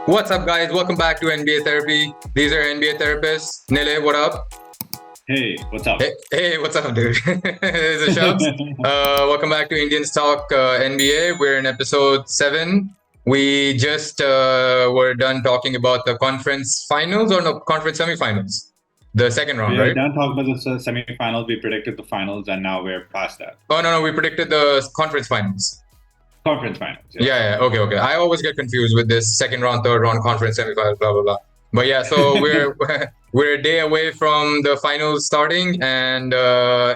What's up, guys? Welcome back to NBA Therapy. These are NBA therapists. Nilay, what up? Hey, what's up? Hey, what's up, dude? This is Shabz. Welcome back to Indians Talk NBA. We're in Ep.7. We just were done talking about the conference finals or no, conference semifinals. The second round, We are right? done talking about the semifinals. We predicted the finals, and now we're past that. Oh, no, we predicted the conference finals. Conference finals. Yeah. Okay. I always get confused with this second round, third round, conference semifinals, blah, blah, blah. But yeah, so we're a day away from the finals starting, and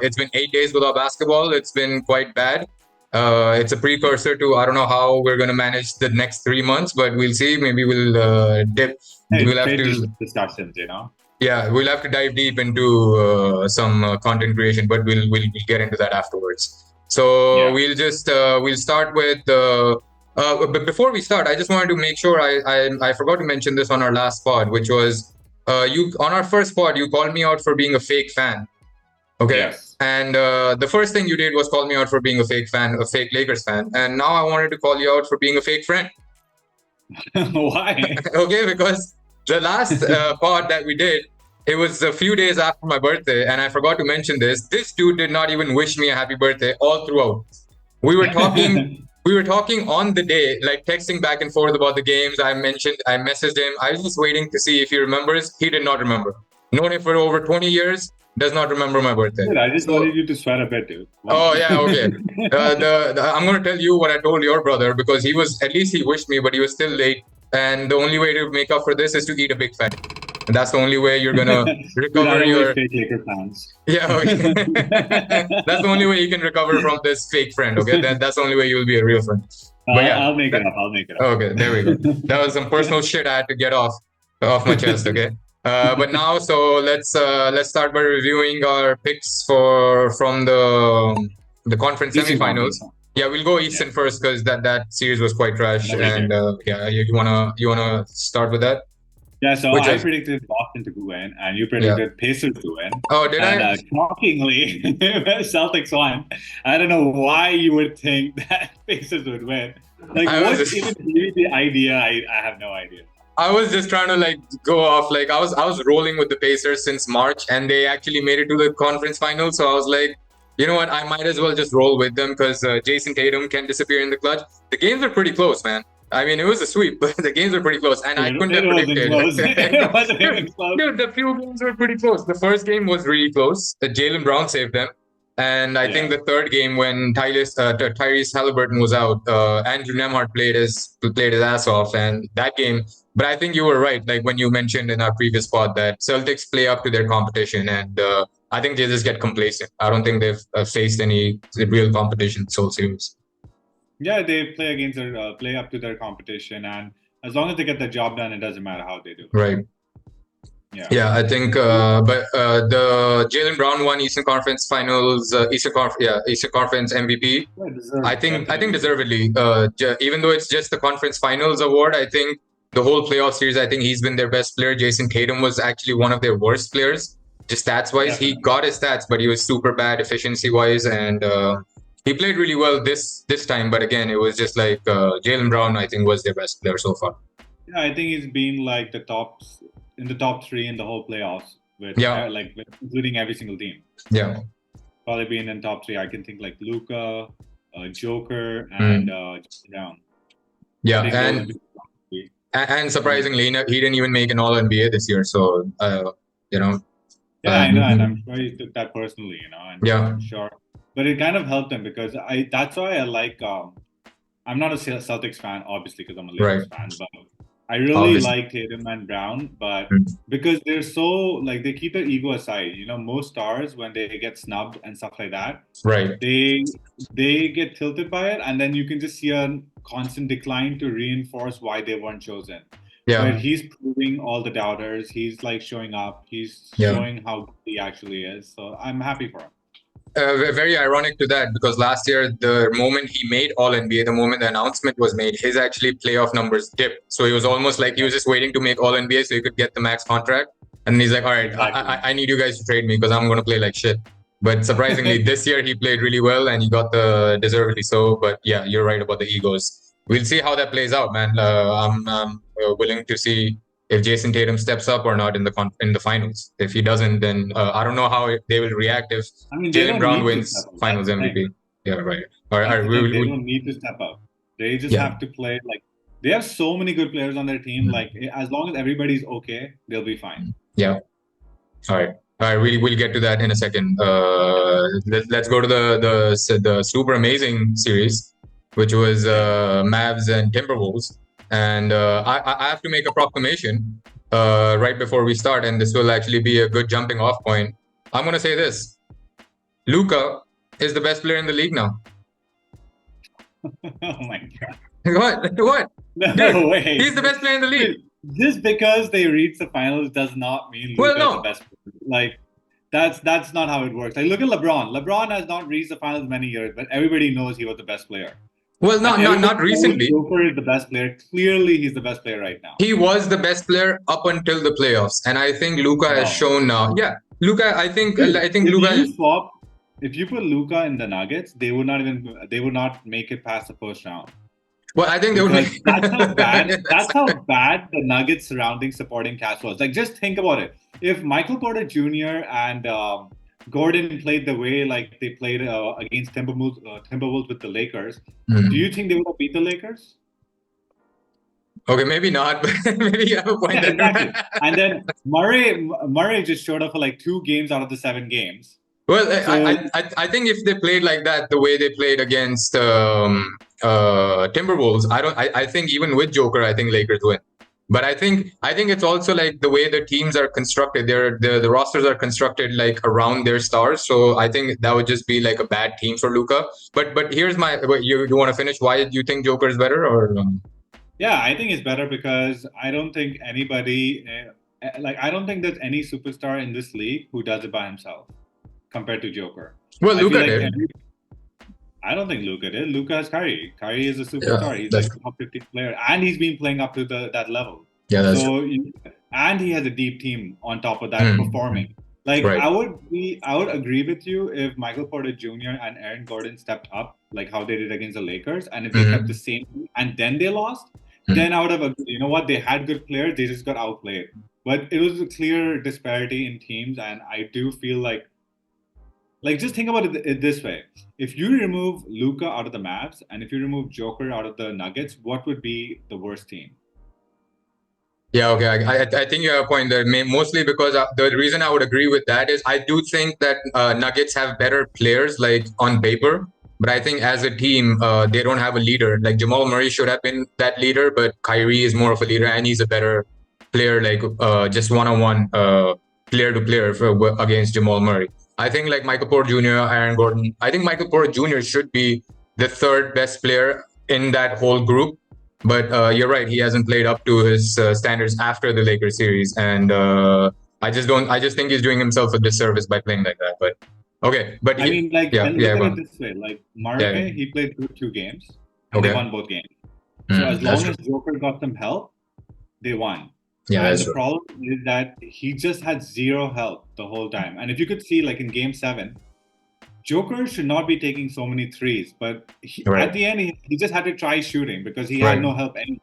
it's been 8 days without basketball. It's been quite bad. It's a precursor to, I don't know how we're going to manage the next 3 months, but we'll see. Maybe we'll dip. Hey, we'll have to discussions, Yeah, we'll have to dive deep into some content creation, but we'll get into that afterwards. So we'll just we'll start with but before we start, I just wanted to make sure I forgot to mention this on our last pod, which was you on our first pod you called me out for being a fake fan. Okay. Yes. And the first thing you did was call me out for being a fake fan, a fake Lakers fan, and now I wanted to call you out for being a fake friend. Why? Okay, because the last pod that we did, it was a few days after my birthday, and I forgot to mention this. This dude did not even wish me a happy birthday all throughout. We were talking on the day, like texting back and forth about the games. I messaged him. I was just waiting to see if he remembers. He did not remember. Known him for over 20 years, does not remember my birthday. Dude, I just wanted you to sweat a bit, dude. Oh, yeah, okay. I'm going to tell you what I told your brother, because at least he wished me, but he was still late. And the only way to make up for this is to eat a big fat. And that's the only way you're gonna recover your fake Laker fans. Yeah, okay. That's the only way you can recover from this fake friend. Okay, that's the only way you'll be a real friend. But yeah, I'll make it up. Okay, there we go. That was some personal shit I had to get off my chest. Okay, but now let's start by reviewing our picks from the conference semifinals. Yeah, we'll go Eastern first because that series was quite trash. And you wanna start with that? Yeah, so I predicted Boston to win, and you predicted Pacers to win. Oh, did I? Shockingly, Celtics won. I don't know why you would think that Pacers would win. Like, what's even the idea? I have no idea. I was just trying to go off. I was rolling with the Pacers since March, and they actually made it to the conference finals. So I was like, you know what? I might as well just roll with them because Jason Tatum can disappear in the clutch. The games are pretty close, man. I mean, it was a sweep, but the games were pretty close, and I couldn't have predicted. It wasn't even close. Dude, the few games were pretty close. The first game was really close. Jaylen Brown saved them, and I think the third game when Tyrese Halliburton was out, Andrew Nembhard played his ass off, and that game. But I think you were right, like when you mentioned in our previous pod that Celtics play up to their competition, and I think they just get complacent. I don't think they've faced any real competition this whole series. Yeah, they play up to their competition, and as long as they get the job done, it doesn't matter how they do. Right. Yeah, I think, but the Jaylen Brown won Eastern Conference Finals, Eastern Conference MVP. Yeah, I think deservedly. Even though it's just the Conference Finals award, I think the whole playoff series, I think he's been their best player. Jason Tatum was actually one of their worst players, just stats wise. He got his stats, but he was super bad efficiency wise, and he played really well this time, but again, it was just like Jaylen Brown, I think, was their best player so far. Yeah, I think he's been like in the top three in the whole playoffs, including every single team. Yeah. Probably been in top three. I can think like Luka, Joker, and Down. Yeah, and surprisingly, he didn't even make an All-NBA this year, so, Yeah, I know, and I'm sure he took that personally, and I'm sure. But it kind of helped them because that's why I like. I'm not a Celtics fan, obviously, because I'm a Lakers fan. But I really like Tatum and Brown, but because they're so they keep their ego aside. Most stars when they get snubbed and stuff like that, they get tilted by it, and then you can just see a constant decline to reinforce why they weren't chosen. Yeah. But he's proving all the doubters. He's showing up. He's showing how good he actually is. So I'm happy for him. Very ironic to that because last year, the moment he made All-NBA, the moment the announcement was made, his actually playoff numbers dipped. So he was almost like he was just waiting to make All-NBA so he could get the max contract. And he's like, all right, I need you guys to trade me because I'm going to play like shit. But surprisingly, this year he played really well and he got the deservedly so. But yeah, you're right about the egos. we'll see how that plays out, man. I'm willing to see if Jason Tatum steps up or not in the finals. If he doesn't, then I don't know how they will react if Jaylen Brown wins Finals MVP. Yeah, right. All right. They don't need to step up. They just have to play like they have so many good players on their team. Like as long as everybody's okay, they'll be fine. Yeah. All right. We'll get to that in a second. Let's go to the super amazing series, which was Mavs and Timberwolves. And I have to make a proclamation right before we start, and this will actually be a good jumping off point. I'm going to say this. Luka is the best player in the league now. Oh my God. What? No Dude, way. He's the best player in the league. Just because they reach the finals does not mean Luka's the best player. Like, that's not how it works. Like, look at LeBron. LeBron has not reached the finals many years, but everybody knows he was the best player. Well, not recently. Joker is the best player. Clearly, he's the best player right now. He was the best player up until the playoffs, and I think Luka has shown now. Yeah, Luka. I think Luka. If you put Luka in the Nuggets, they would not make it past the first round. Well, I think they would make. That's how bad the Nuggets surrounding supporting cast was. Like, just think about it. If Michael Porter Jr. and Gordon played the way like they played against Timberwolves with the Lakers, do you think they would have beat the Lakers? Okay, maybe not, but maybe you have a point. Yeah, exactly. And then Murray just showed up for like 2 games out of the 7 games. Well, so, I think if they played like that, the way they played against Timberwolves, I think even with Joker, I think Lakers win. But I think it's also like the way the teams are constructed. The rosters are constructed like around their stars. So I think that would just be like a bad team for Luka. But here's my. You want to finish? Why do you think Joker is better? Or Yeah, I think it's better because I don't think anybody I don't think there's any superstar in this league who does it by himself compared to Joker. Well, Luka did. I don't think Luka did. Luka has Kyrie. Kyrie is a superstar. He's like a top 50 player, and he's been playing up to that level. Yeah, that's and he has a deep team on top of that performing. Like I would agree with you if Michael Porter Jr. and Aaron Gordon stepped up like how they did against the Lakers, and if they kept the same and then they lost, then I would have agreed. You know what? They had good players. They just got outplayed. But it was a clear disparity in teams, and I do feel like just think about it this way. If you remove Luka out of the Mavs and if you remove Joker out of the Nuggets, what would be the worst team? Yeah, okay. I think you have a point there. Mostly because the reason I would agree with that is I do think that Nuggets have better players like on paper. But I think as a team, they don't have a leader. Like Jamal Murray should have been that leader, but Kyrie is more of a leader and he's a better player, like just one-on-one, player-to-player against Jamal Murray. I think like Michael Porter Jr., Aaron Gordon, I think Michael Porter Jr. should be the 3rd best player in that whole group. But you're right, he hasn't played up to his standards after the Lakers series. And I just think he's doing himself a disservice by playing like that. But okay, but look at it this way. Like Murray, he played 2 games and they won both games. So as long as Joker got them help, they won. Yeah, and the problem is that he just had 0 help the whole time. And if you could see, like in Game 7, Joker should not be taking so many threes, but at the end, he just had to try shooting because he had no help anyway.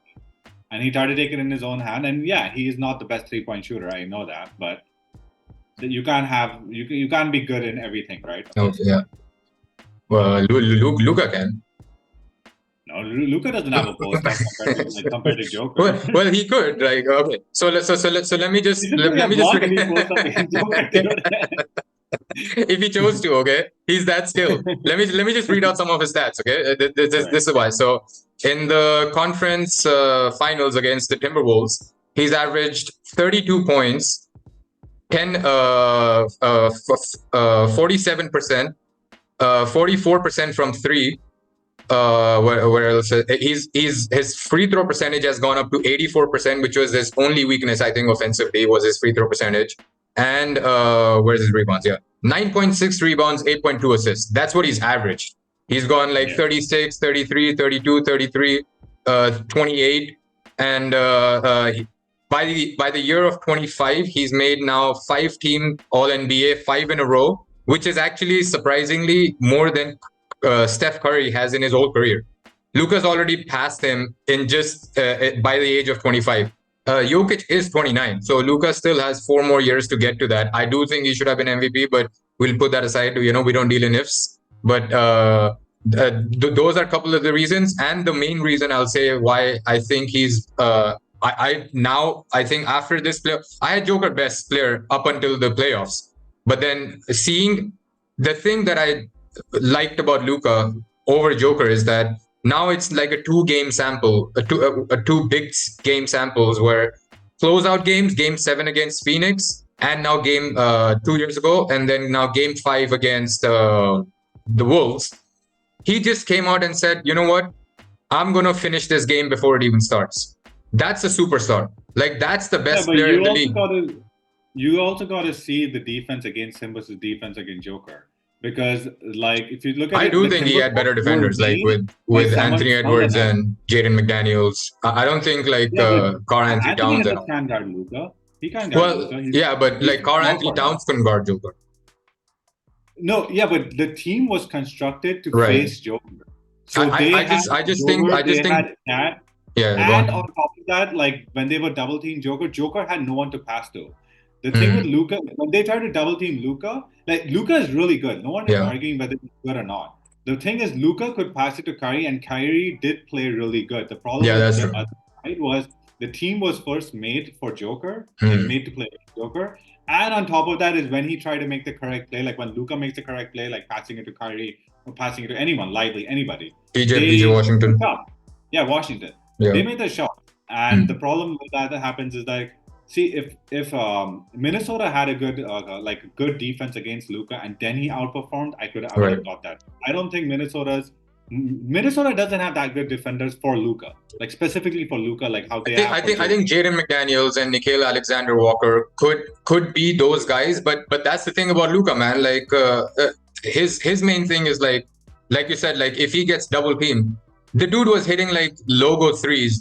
And he tried to take it in his own hand. And yeah, he is not the best 3-point shooter. I know that, but you can't be good in everything, right? Okay, yeah. Well, Luka can. No, Luka doesn't have a post compared to Joker. Well, he could. Like, okay, so let me just. If he chose to, okay, he's that skilled. Let me just read out some of his stats. Okay, this is why. So in the conference finals against the Timberwolves, he's averaged 32 points, 47%, 44% from 3. Where else? His free throw percentage has gone up to 84%, which was his only weakness, I think, offensively, was his free throw percentage. And where's his rebounds? Yeah, 9.6 rebounds, 8.2 assists. That's what he's averaged. He's gone like 36, 33, 32, 33, 28, and by the year of 25, he's made now 5-team All-NBA, 5 in a row, which is actually surprisingly more than Steph Curry has in his whole career. Luka's already passed him in just by the age of 25. Jokic is 29, so Luka still has 4 more years to get to that. I do think he should have been MVP, but we'll put that aside. We don't deal in ifs. But those are a couple of the reasons, and the main reason I'll say why I think he's. I think after this play, I had Joker best player up until the playoffs, but then seeing the thing that I liked about Luka over Joker is that now it's like a 2-game sample, a two big game samples where closeout games, Game 7 against Phoenix, and now game 2 years ago, and then now Game 5 against the Wolves. He just came out and said, you know what? I'm going to finish this game before it even starts. That's a superstar. Like, that's the best player in the league. You also got to see the defense against him versus defense against Joker. Because, like, if you look at I do think he had better defenders, like with Anthony Edwards and Jaden McDaniels. I don't think like Karl Anthony Towns. Anthony can't guard Luka. He can't guard Luka. Yeah, but like Karl Anthony Towns couldn't guard Joker. No, yeah, but the team was constructed to face Joker. So I just think had Cat. Yeah. And on top of that, like when they were double team Joker, Joker had no one to pass to. The thing with Luka, when they try to double team Luka, like Luka is really good. No one is arguing whether he's good or not. The thing is, Luka could pass it to Kyrie, and Kyrie did play really good. The problem was the team was first made for Joker, made to play Joker. And on top of that is when he tried to make the correct play, like when Luka makes the correct play, like passing it to Kyrie or passing it to anyone, lightly, anybody. PJ Washington. Yeah, Washington. Yeah. They made the shot. And the problem with that happens is like, see, if Minnesota had a good defense against Luka and then he outperformed, I would have got that. I don't think Minnesota doesn't have that good defenders for Luka, like specifically for Luka, like how they. I think Jaden McDaniels and Nickeil Alexander-Walker could be those guys, but that's the thing about Luka, man. Like his main thing is like you said, like if he gets double teamed. The dude was hitting like logo threes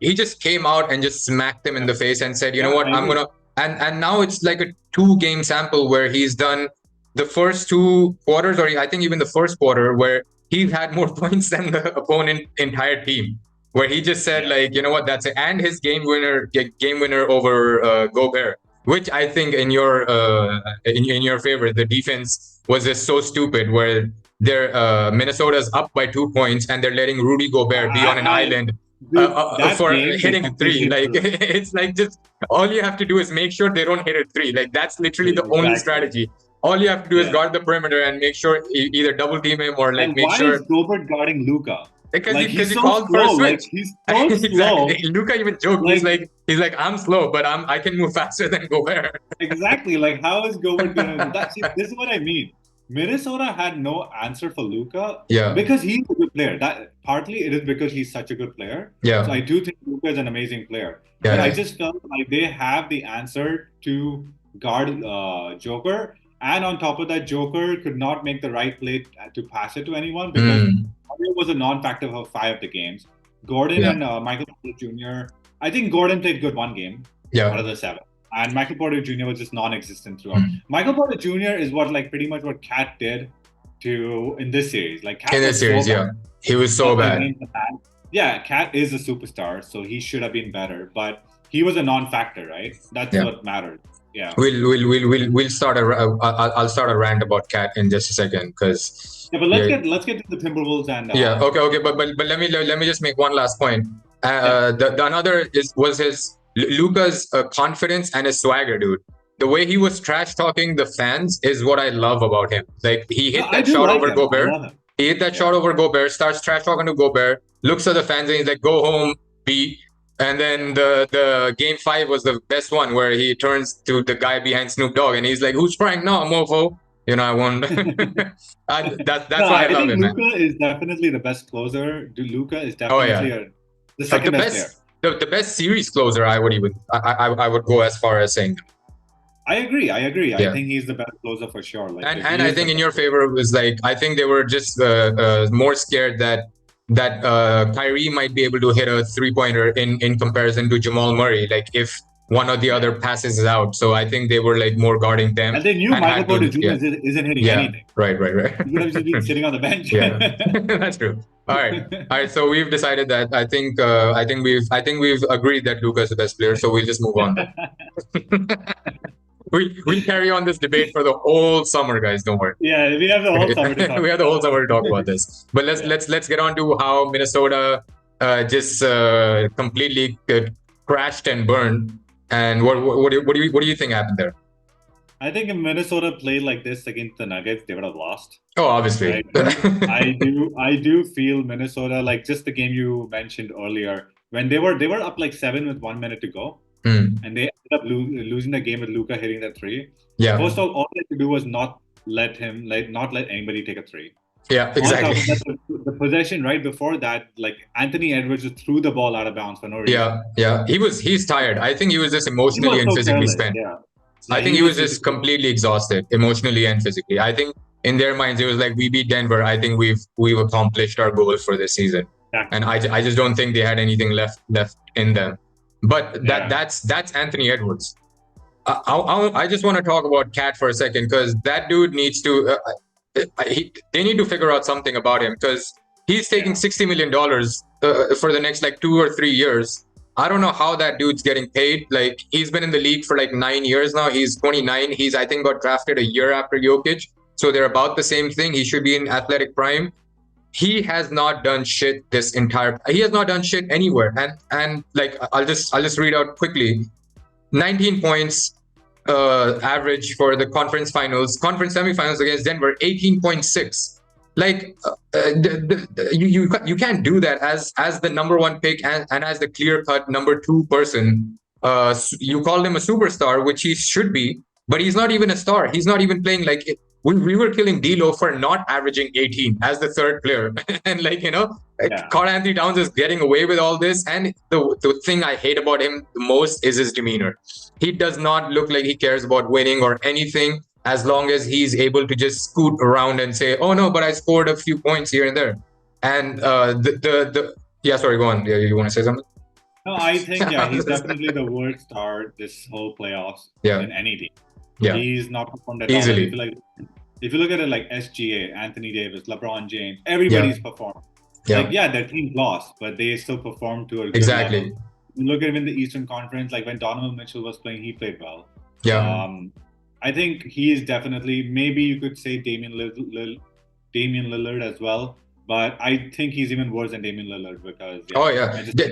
he just came out and just smacked him in the face and said, you know what, I'm gonna and now it's like a 2-game sample where he's done the first 2 quarters, or I think even the first quarter, where he had more points than the opponent entire team, where he just said like, you know what, that's it. And his game winner over Gobert, which I think in your favor, the defense was just so stupid where Minnesota's up by 2 points and they're letting Rudy Gobert be on an island for hitting a 3. Like it's like just all you have to do is make sure they don't hit a 3. Like that's literally the only strategy. All you have to do is guard the perimeter and make sure either double team him or like make sure. Why is Gobert guarding Luka? Because he called for a switch. Like, he's so slow. Luka even joked. Like, he's like, I'm slow, but I can move faster than Gobert. Exactly. Like, how is Gobert gonna? This is what I mean. Minnesota had no answer for Luka. Yeah. Because he's a good player. That partly it is because he's such a good player. Yeah. So I do think Luka is an amazing player. Yeah. But I just felt like they have the answer to guard Joker. And on top of that, Joker could not make the right play to pass it to anyone because Mario was a non-factor for 5 of the games. Gordon and Michael Porter Jr. I think Gordon played good 1 game out of the 7. And Michael Porter Jr. was just non-existent throughout. Michael Porter Jr. is pretty much what Cat did in this series. Like Cat in this series, he was so bad. Yeah, Cat is a superstar, so he should have been better. But he was a non-factor, right? That's what mattered. Yeah. We'll start I'll start a rant about Cat in just a second because. Yeah, but let's get to the Timberwolves and. Okay, but let me just make one last point. The another was his. Luka's confidence and his swagger, dude. The way he was trash talking the fans is what I love about him. Like he hit that shot over Gobert. He hit that shot over Gobert, starts trash talking to Gobert, looks at the fans and he's like, "Go home, B." And then the Game 5 was the best one where he turns to the guy behind Snoop Dogg and he's like, "Who's Frank? No, mofo." You know, I won. That's why I love him. Luka is definitely the best closer. Luka is definitely the second best player. The best series closer, I would go as far as saying. I agree. I think he's the best closer for sure. Like, and I think in your favor was like I think they were just more scared that Kyrie might be able to hit a 3-pointer in comparison to Jamal Murray. Like if one or the other passes out. So I think they were like more guarding them. And they knew Michael Porter Jr. isn't hitting anything. Right. He would have just been sitting on the bench. That's true. All right. So we've decided that I think we've agreed that Luka's the best player. So we'll just move on. We carry on this debate for the whole summer, guys. Don't worry. Yeah, we have the whole summer to talk. We have the whole summer to talk about this. But let's get on to how Minnesota just completely crashed and burned. And what do you think happened there? I think if Minnesota played like this against the Nuggets, they would have lost. Oh, obviously. Right? I do feel Minnesota, like just the game you mentioned earlier, when they were up like 7 with 1 minute to go, and they ended up losing the game with Luka hitting that three. Yeah. First of all they had to do was not let anybody take a three. Yeah, exactly. The possession right before that, like Anthony Edwards just threw the ball out of bounds for no reason. Yeah. He's tired. I think he was just emotionally and physically spent. Yeah. I think he was just completely exhausted, emotionally and physically. I think in their minds it was like, we beat Denver. I think we've accomplished our goal for this season. Exactly. And I just don't think they had anything left in them. But that's Anthony Edwards. I just want to talk about Cat for a second, because that dude needs to. They need to figure out something about him, because he's taking $60 million for the next like 2 or 3 years. I don't know how that dude's getting paid. Like, he's been in the league for like 9 years now. He's 29. He's, I think, got drafted a year after Jokic. So they're about the same thing. He should be in athletic prime. He has not done shit he has not done shit anywhere. And like, I'll just read out quickly. 19 points average for the conference semifinals against Denver, 18.6. Like, you can't do that as the number one pick and as the clear-cut number 2 person. You called him a superstar, which he should be, but he's not even a star. He's not even playing like it. We were killing D'Lo for not averaging 18 as the third player. And like, Karl Anthony Towns is getting away with all this. And the thing I hate about him the most is his demeanor. He does not look like he cares about winning or anything, as long as he's able to just scoot around and say, oh no, but I scored a few points here and there. And sorry, go on. Yeah, you want to say something? No, I think he's definitely the worst star this whole playoffs in any team. Yeah. He's not performed at easily. all. If you look at it like SGA, Anthony Davis, LeBron James, everybody's performed. Yeah. Like, their team lost, but they still performed to a good exactly. level. You look at him in the Eastern Conference, like when Donovan Mitchell was playing, he played well. Yeah. I think he is definitely, maybe you could say Damian Lillard as well. But I think he's even worse than Damian Lillard because.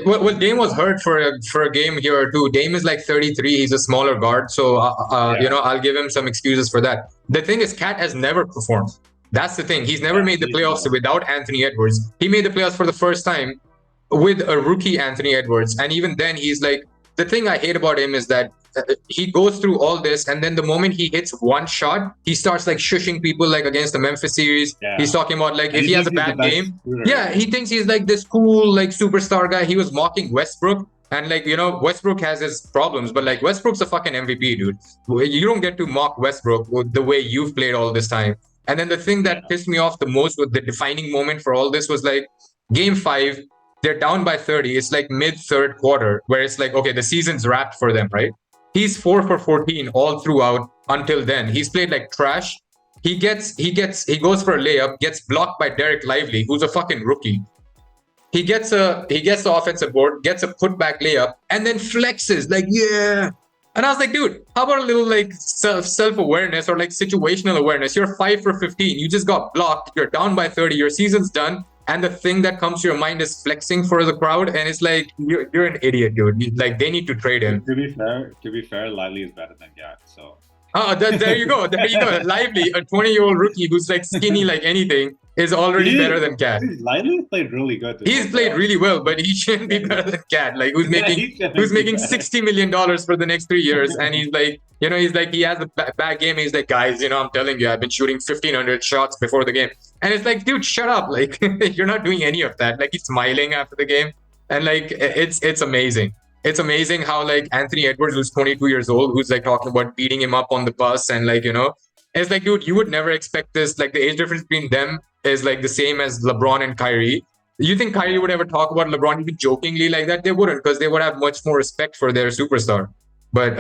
Well, Dame was hurt for a game here too. Dame is like 33. He's a smaller guard, so I'll give him some excuses for that. The thing is, Cat has never performed. That's the thing. He's never made the playoffs without Anthony Edwards. He made the playoffs for the first time with a rookie Anthony Edwards, and even then, he's like, the thing I hate about him is that he goes through all this, and then the moment he hits one shot, he starts like shushing people, like against the Memphis series. He's talking about like, if he has a bad game, he thinks he's like this cool like superstar guy. He was mocking Westbrook, and like, Westbrook has his problems, but like, Westbrook's a fucking MVP, dude. You don't get to mock Westbrook the way you've played all this time. And then the thing that pissed me off the most with the defining moment for all this was like game 5, they're down by 30. It's like mid-third quarter, where it's like, okay, the season's wrapped for them, right? He's 4 for 14 all throughout until then. He's played like trash. He goes for a layup, gets blocked by Derek Lively, who's a fucking rookie. He gets the offensive board, gets a putback layup, and then flexes like, yeah. And I was like, dude, how about a little like self-awareness or like situational awareness? You're 5 for 15. You just got blocked. You're down by 30. Your season's done. And the thing that comes to your mind is flexing for the crowd, and it's like, you're an idiot, dude. Like, they need to trade him. To be fair, Lively is better than Gat. So. There you go. Lively, a 20-year-old rookie who's like skinny like anything, is already better than Cat. Lively played really good. He's played really well, but he shouldn't be better than Cat. Like, who's making $60 million for the next 3 years, and he's like, he has a bad game. He's like, guys, I'm telling you, I've been shooting 1,500 shots before the game, and it's like, dude, shut up. Like, you're not doing any of that. Like, he's smiling after the game, and like, it's amazing. It's amazing how like Anthony Edwards, who's 22 years old, who's like talking about beating him up on the bus, and like, it's like, dude, you would never expect this. Like, the age difference between them is like the same as LeBron and Kyrie. You think Kyrie would ever talk about LeBron even jokingly like that? They wouldn't, because they would have much more respect for their superstar. But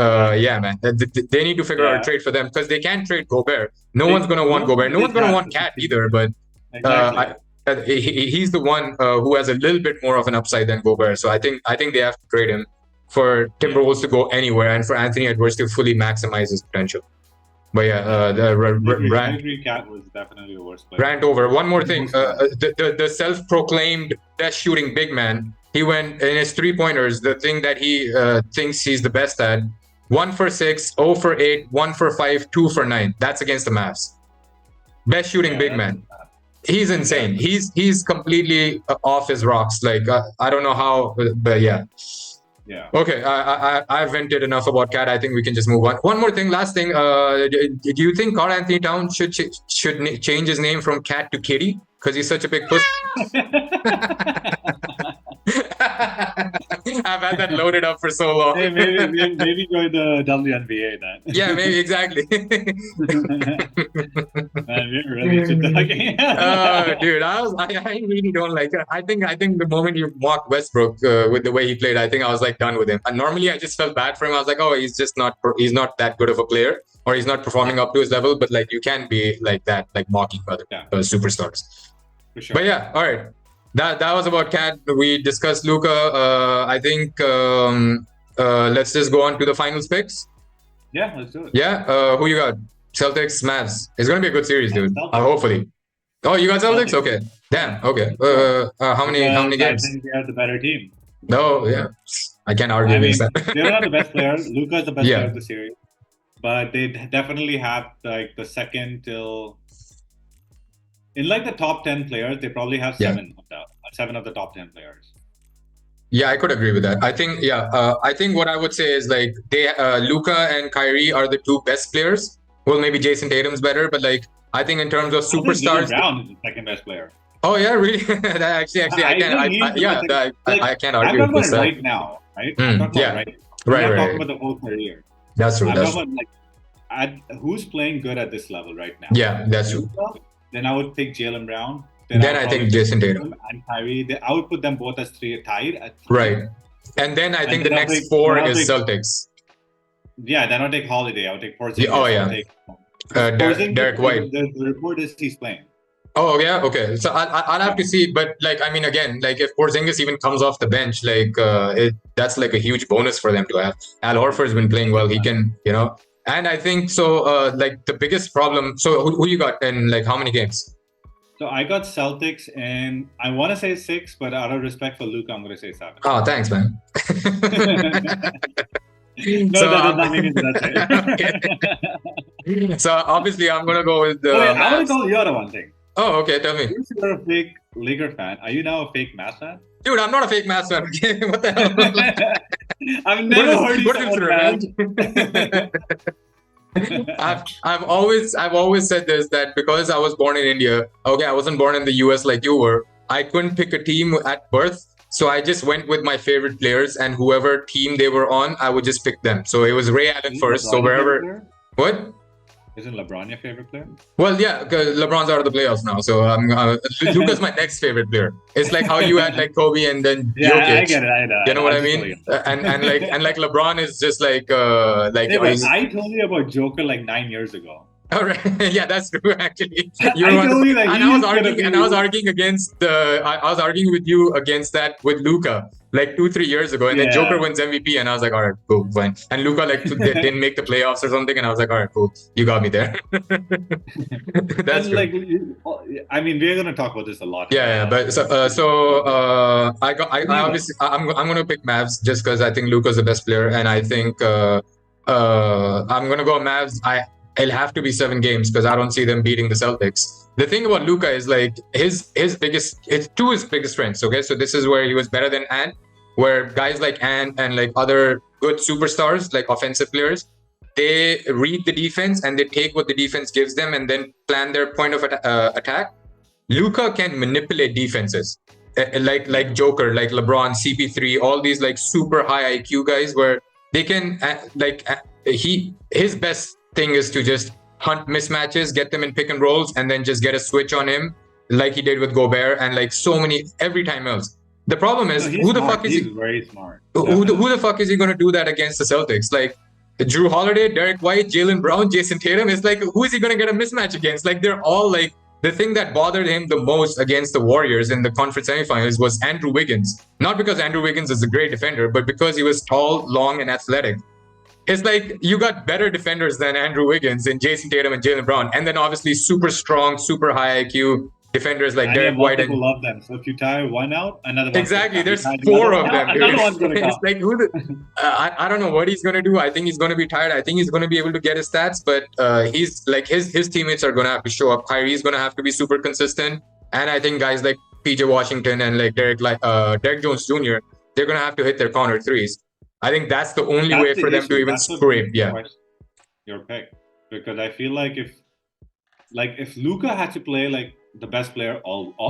yeah, man, they need to figure out a trade for them because they can't trade Gobert. No one's gonna want Gobert. No one's gonna want Cat either. But he's the one who has a little bit more of an upside than Gobert. So I think they have to trade him for Timberwolves to go anywhere and for Anthony Edwards to fully maximize his potential. But yeah, Cat was definitely the worst player. Rant over. One more thing. The self-proclaimed best shooting big man. He went in his 3-pointers, the thing that he thinks he's the best at. 1 for 6, 0 for 8, 1 for 5, 2 for 9. That's against the Mavs. Best shooting big man. He's insane. He's completely off his rocks. Like I don't know how, but yeah. Yeah. Okay. I've vented enough about Cat. I think we can just move on. One more thing. Last thing. Do you think Karl Anthony Towns should change his name from Cat to Kitty because he's such a big pussy? I've had that loaded up for so long. Hey, maybe join the WNBA then. Yeah, maybe exactly. Man, we're really talking. Dude, I really don't like it. I think the moment you mocked Westbrook with the way he played, I think I was like done with him. And normally I just felt bad for him. I was like, oh, he's not that good of a player, or he's not performing up to his level. But like, you can't be like that, like mocking other superstars. For sure. But yeah, all right. That was about Cat. We discussed Luka. I think let's just go on to the finals picks. Yeah, let's do it. Yeah, who you got? Celtics, Mavs. It's gonna be a good series, dude. Hopefully. Oh, you got Celtics? Okay. Damn. Okay. How many games? I think they are the better team. No, yeah. I can't argue against that. They're not the best player. Luka is the best player of the series, but they definitely have like the second till. In like the top 10 players, they probably have 7 of the top 10 players. Yeah, I could agree with that. I think, I think what I would say is like Luka and Kyrie are the 2 best players. Well, maybe Jason Tatum's better, but like I think in terms of superstars, Brown is the second best player. Oh yeah, really? actually, I can't argue I'm with talking about right now, right? I'm talking about right. I'm not talking about the whole career. That's true. I'm talking about who's playing good at this level right now. Yeah, that's true. Then I would pick Jaylen Brown. Then I think Jason Tatum and Kyrie. I would put them both as tied. At 3. Right. And then I think the next 4 is Celtics. Yeah, then I'll take Holiday. I'll take Porzingis. Oh yeah. Derek White. The report is he's playing. Oh yeah, okay. So I'll have to see, but like I mean, again, like if Porzingis even comes off the bench, like that's like a huge bonus for them to have. Al Horford's been playing well. He can, and I think so. Like the biggest problem. So who you got in like how many games? So I got Celtics, and I want to say 6, but out of respect for Luka, I'm going to say 7. Oh, thanks, man. No, so, that does not make it to that side. So obviously, I'm going to go with the. I want to call you out on one thing. Oh, okay. Tell me. Since you're a fake Laker fan, are you now a fake Mavs fan? Dude, I'm not a fake Mavs fan. What the hell? I've never heard you say that. I've always said this, that because I was born in India. Okay, I wasn't born in the US like you were. I couldn't pick a team at birth, so I just went with my favorite players, and whoever team they were on, I would just pick them. So it was Ray Allen first. So wherever. What? Isn't LeBron your favorite player? Well, yeah, because LeBron's out of the playoffs now. So Luka's my next favorite player. It's like how you had like Kobe and then Jokic. I get it. I know. You know what I mean? And like LeBron is just like Hey, I told you about Joker like 9 years ago. All right. Yeah, that's true. Actually, I was arguing against I was arguing with you against that with Luka like 2-3 years ago, and then Joker wins MVP, and I was like, all right, cool, fine. And Luka like didn't make the playoffs or something, and I was like, all right, cool, you got me there. That's true. Like, I mean, we're gonna talk about this a lot. Yeah, but I obviously I'm gonna pick Mavs just because I think Luka's the best player, and I think I'm gonna go Mavs. It'll have to be 7 games because I don't see them beating the Celtics. The thing about Luka is like his biggest strengths. Okay, so this is where he was better than Ant, where guys like Ant and like other good superstars, like offensive players, they read the defense and they take what the defense gives them and then plan their point of attack. Luka can manipulate defenses, like Joker, like LeBron, CP3, all these like super high IQ guys, where they can his best thing is to just hunt mismatches, get them in pick and rolls, and then just get a switch on him like he did with Gobert and like so many every time else. The problem is He's very smart. Who the fuck is he going to do that against the Celtics? Like Drew Holiday, Derek White, Jaylen Brown, Jason Tatum. It's like, who is he going to get a mismatch against? Like, they're all like, the thing that bothered him the most against the Warriors in the conference semifinals was Andrew Wiggins. Not because Andrew Wiggins is a great defender, but because he was tall, long, and athletic. It's like you got better defenders than Andrew Wiggins in Jason Tatum and Jaylen Brown. And then obviously super strong, super high IQ defenders like Derek White. People love them. So if you tire one out, another one. Exactly. There's 4 of them. Another one's going to come. It's like, I don't know what he's going to do. I think he's going to be tired. I think he's going to be able to get his stats, but he's like his teammates are going to have to show up. Kyrie's going to have to be super consistent. And I think guys like PJ Washington and like Derek Jones Jr., they're going to have to hit their corner threes. I think that's the only way for them to even scrape. Yeah. Your pick. Because I feel like if Luka had to play like the best player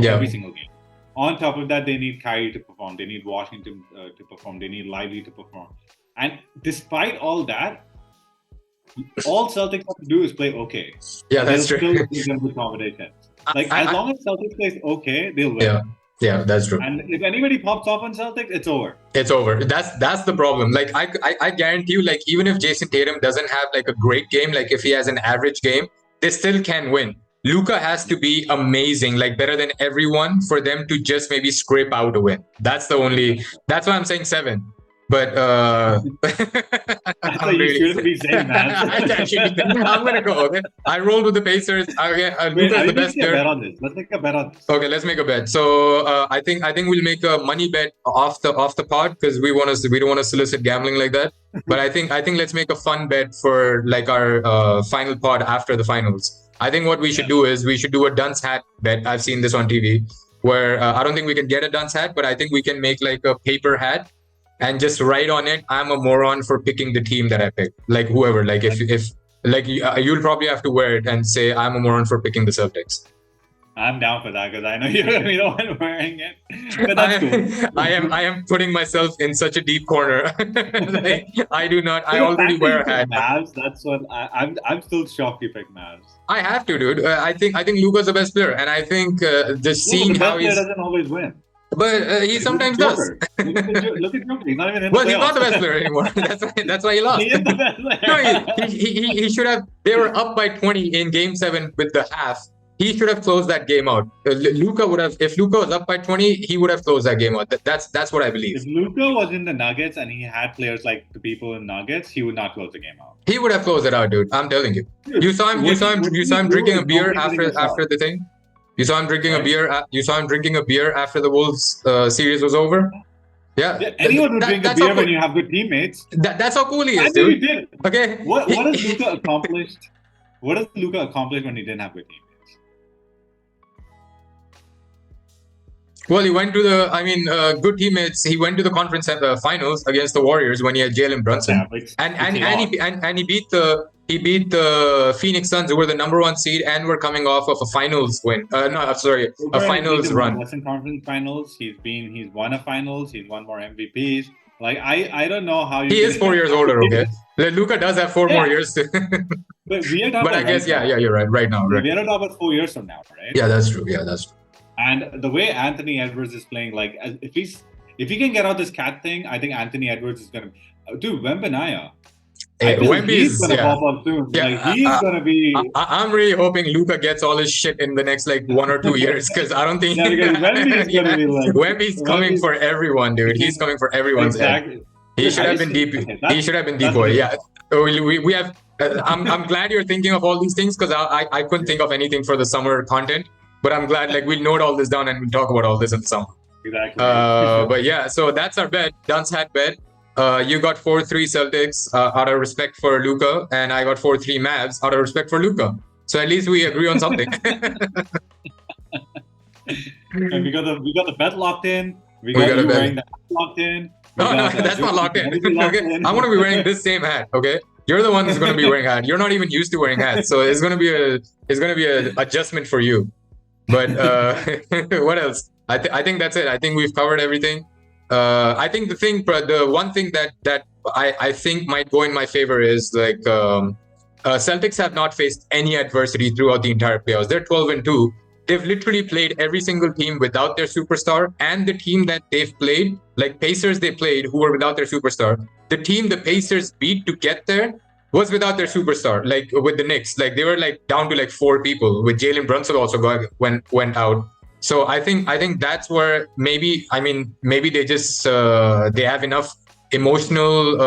every single game. On top of that, they need Kyrie to perform. They need Washington to perform. They need Lively to perform. And despite all that, all Celtics have to do is play okay. Yeah, that's true. They'll still give them good combinations. As long as Celtics plays okay, they'll win. Yeah, that's true. And if anybody pops off on Celtics, it's over. It's over. That's the problem. Like I guarantee you, like even if Jason Tatum doesn't have like a great game, like if he has an average game, they still can win. Luka has to be amazing, like better than everyone for them to just maybe scrape out a win. That's why I'm saying 7. But I thought you shouldn't be saying that. I'm gonna go. Okay, I rolled with the Pacers. Luka's the best player. Let's make a bet on this. Okay, let's make a bet. So I think we'll make a money bet off the pod because we don't want to solicit gambling like that. But I think let's make a fun bet for like our final pod after the finals. I think what we should do is we should do a dunce hat bet. I've seen this on TV where I don't think we can get a dunce hat, but I think we can make like a paper hat and just write on it, I'm a moron for picking the team that I picked. Like whoever, like if like you'll probably have to wear it and say, I'm a moron for picking the Celtics. I'm down for that because I know you're going to be the one wearing it. But that's cool. I am putting myself in such a deep corner. Like, I already wear a hat. Mavs, that's what I'm still shocked you picked Mavs. I have to, dude. I think Luka's the best player, and I think just seeing how he's doesn't always win. But he sometimes does. Look at Joker. He's not even in the Well, he's not the best player anymore. That's why he lost. He is the best player. No, he should have. They were up by 20 in Game 7 with the half. He should have closed that game out. Luka would have. If Luka was up by 20, he would have closed that game out. That's what I believe. If Luka was in the Nuggets and he had players like the people in Nuggets, he would not close the game out. He would have closed it out, dude. I'm telling you. Dude, you saw him drinking a beer after the thing. You saw him drinking a beer. You saw him drinking a beer after the Wolves series was over. Yeah. Anyone would drink a beer when you have good teammates. That's how cool he is, dude. He did. Okay. What has Luka accomplished? What has Luka accomplished when he didn't have good teammates? Well, he went to good teammates. He went to the conference finals against the Warriors when he had Jalen Brunson, and he beat the Phoenix Suns, who were the number 1 seed and were coming off of a finals win. A finals run. Western Conference Finals. He's won a finals. He's won more MVPs. Like I don't know how he is 4 years older. Okay, Luka does have 4 more years. But I guess you're right. Right now, right. We are talking about 4 years from now, right? Yeah, that's true. Yeah, that's true. And the way Anthony Edwards is playing, like if he can get out this cat thing, I think Anthony Edwards is gonna do Wembanyama. He's gonna pop up soon. Yeah, like, he's gonna be. I'm really hoping Luka gets all his shit in the next like 1 or 2 years because I don't think Wemby's coming for everyone, dude. He's coming for everyone's exactly. He should have been deep. He should have been deep boy. Yeah. We have. I'm glad you're thinking of all these things because I couldn't think of anything for the summer content. But I'm glad we'll note all this down and we'll talk about all this in the summer. Exactly. But yeah, so that's our bet. Dunce hat bet. You got 4-3 Celtics out of respect for Luka, and I got 4-3 Mavs out of respect for Luka. So at least we agree on something. And we got the bet locked in. We got you wearing the hat locked in. No, that's not locked in. Okay? I want to be wearing this same hat. Okay. You're the one who's going to be wearing hat. You're not even used to wearing hats, so it's going to be a adjustment for you. But what else? I think that's it. I think we've covered everything. I think the one thing that I think might go in my favor is like Celtics have not faced any adversity throughout the entire playoffs. They're 12-2. They've literally played every single team without their superstar, and the team that they've played, like Pacers, they played who were without their superstar. the team the Pacers beat to get there was without their superstar. Like with the Knicks, like they were like down to like 4 people. With Jalen Brunson also went out. So I think that's where maybe they just they have enough emotional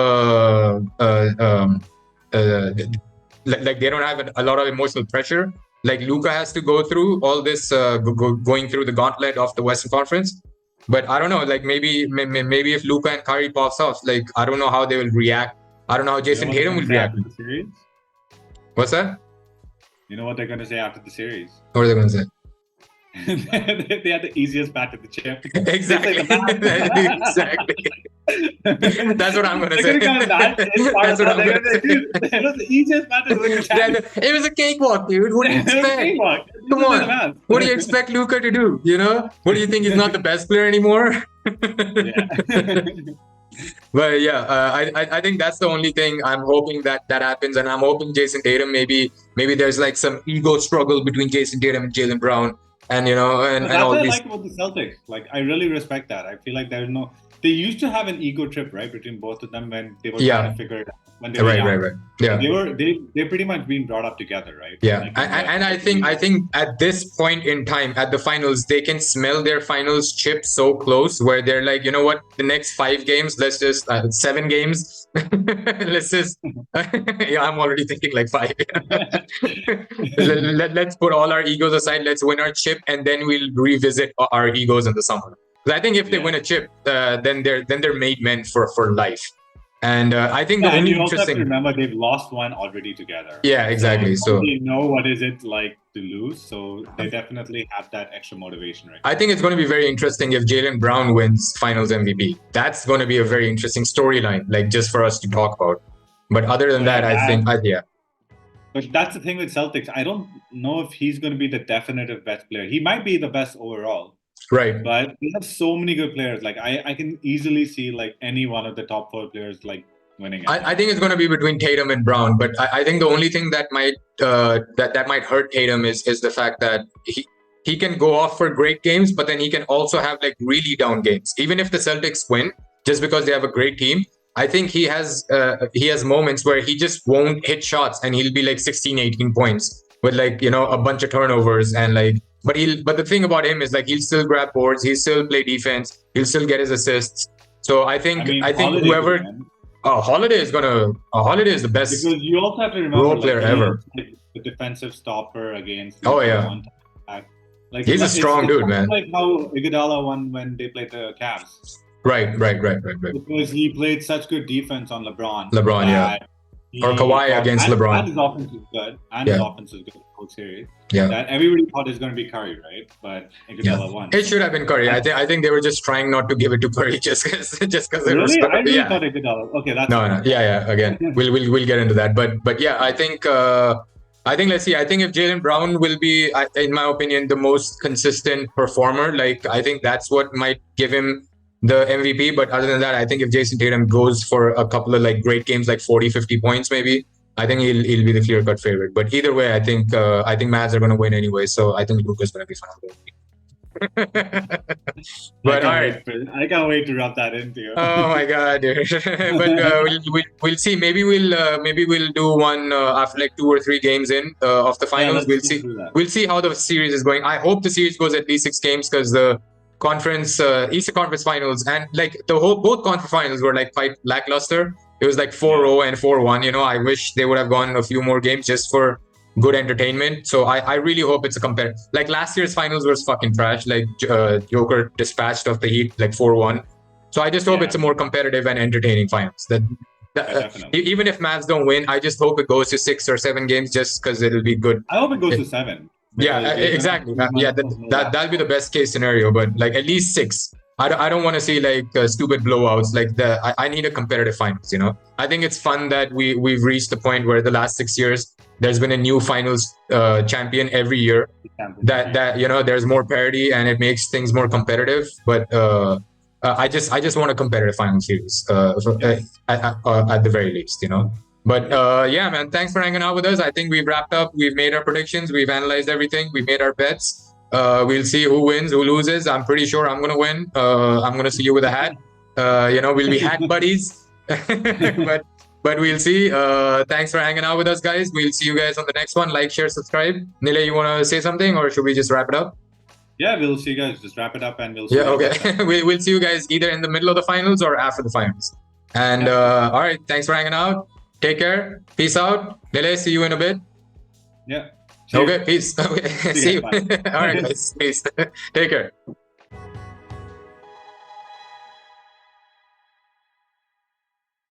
like they don't have a lot of emotional pressure like Luka has to go through all this going through the gauntlet of the Western Conference. But I don't know, like maybe if Luka and Kyrie pops off, like I don't know how they will react. I don't know how Jason Tatum will react. After the series? What's that? You know what they're going to say after the series? What are they going to say? They had the easiest bat at the chip. Exactly. Exactly. That's what I'm going to say. That's what I'm going to say. It was the easiest bat at the chip. It was a cakewalk, dude. What do you expect? Come on. What do you expect Luka to do? You know? What do you think? He's not the best player anymore? But yeah, I think that's the only thing I'm hoping that happens, and I'm hoping Jason Tatum maybe there's like some ego struggle between Jason Tatum and Jaylen Brown, and you know, and that's all what these. I like about the Celtics. Like I really respect that. I feel like there's no. They used to have an ego trip, right, between both of them when they were trying to figure it out. When they were young. Right. Yeah, they pretty much been brought up together, right? Yeah, like, and I think at this point in time at the finals, they can smell their finals chip so close where they're like, you know what, the next 5 games, let's just 7 games, let's just yeah, I'm already thinking like 5. Let's put all our egos aside, let's win our chip, and then we'll revisit our egos in the summer. Because I think if they win a chip, then they're made men for life. And I think the only you also interesting have to remember they've lost one already together. Yeah, exactly. So they know what is it like to lose, so they definitely have that extra motivation, right? I think it's going to be very interesting if Jaylen Brown wins Finals MVP. That's going to be a very interesting storyline, like just for us to talk about. But other than that, I think yeah. But that's the thing with Celtics. I don't know if he's going to be the definitive best player. He might be the best overall. Right. But we have so many good players. Like I can easily see like any one of the top 4 players like winning it. I think it's going to be between Tatum and Brown. But I think the only thing that might that might hurt Tatum is the fact that he can go off for great games, but then he can also have like really down games. Even if the Celtics win, just because they have a great team, I think he has moments where he just won't hit shots and he'll be like 16, 18 points with like, you know, a bunch of turnovers and like. But the thing about him is like he'll still grab boards, he'll still play defense, he'll still get his assists. So I think whoever Holiday is the best because you also have to remember role player ever. Like, the defensive stopper against Like he's a strong dude, man. Like how Iguodala won when they played the Cavs. Right. Because he played such good defense on LeBron. Or Kawhi against LeBron. And his offense is good. His offense is good the whole series. Yeah. That everybody thought it was going to be Curry, right? But Iguodala won. It should have been Curry. I think they were just trying not to give it to Curry just because really? I really thought Iguodala. Okay, that's no. Yeah. Again, we'll get into that. But yeah, I think let's see. I think if Jaylen Brown will be, in my opinion, the most consistent performer, like I think that's what might give him the MVP. But other than that, I think if Jason Tatum goes for a couple of like great games, like 40, 50 points, maybe, I think he'll be the clear-cut favorite. But either way, I think Mavs are going to win anyway. So I think Luka's going to be fine. But all right, I can't wait to rub that into you. Oh my god, dude. But we'll see. Maybe we'll do one after like 2 or 3 games in of the finals. We'll see how the series is going. I hope the series goes at least 6 games because the Eastern Conference Finals and like both conference finals were like quite lackluster. It was like 4-0 and 4-1. You know, I wish they would have gone a few more games just for good entertainment. So I really hope it's a compare. Like last year's finals was fucking trash. Like Joker dispatched of the Heat like 4-1. So I just hope it's a more competitive and entertaining finals. Even if Mavs don't win, I just hope it goes to 6 or 7 games just because it'll be good. I hope it goes to 7. Yeah, exactly. That'll be the best case scenario. But like at least 6. I don't want to see like stupid blowouts. Like I need a competitive finals. You know, I think it's fun that we've reached the point where the last 6 years there's been a new finals champion every year. That you know there's more parity and it makes things more competitive. But I just want a competitive final series at the very least. You know. But yeah, man, thanks for hanging out with us. I think we've wrapped up. We've made our predictions. We've analyzed everything. We made our bets. We'll see who wins, who loses. I'm pretty sure I'm going to win. I'm going to see you with a hat. You know, we'll be hat buddies. but we'll see. Thanks for hanging out with us, guys. We'll see you guys on the next one. Like, share, subscribe. Nilay, you want to say something, or should we just wrap it up? Yeah, we'll see you guys. Just wrap it up, and we'll see. Yeah, okay. We'll see you guys either in the middle of the finals or after the finals. And all right, thanks for hanging out. Take care. Peace out. Nilay, see you in a bit. Yeah. Okay, peace. Okay. See you. All right, guys. Peace. Take care.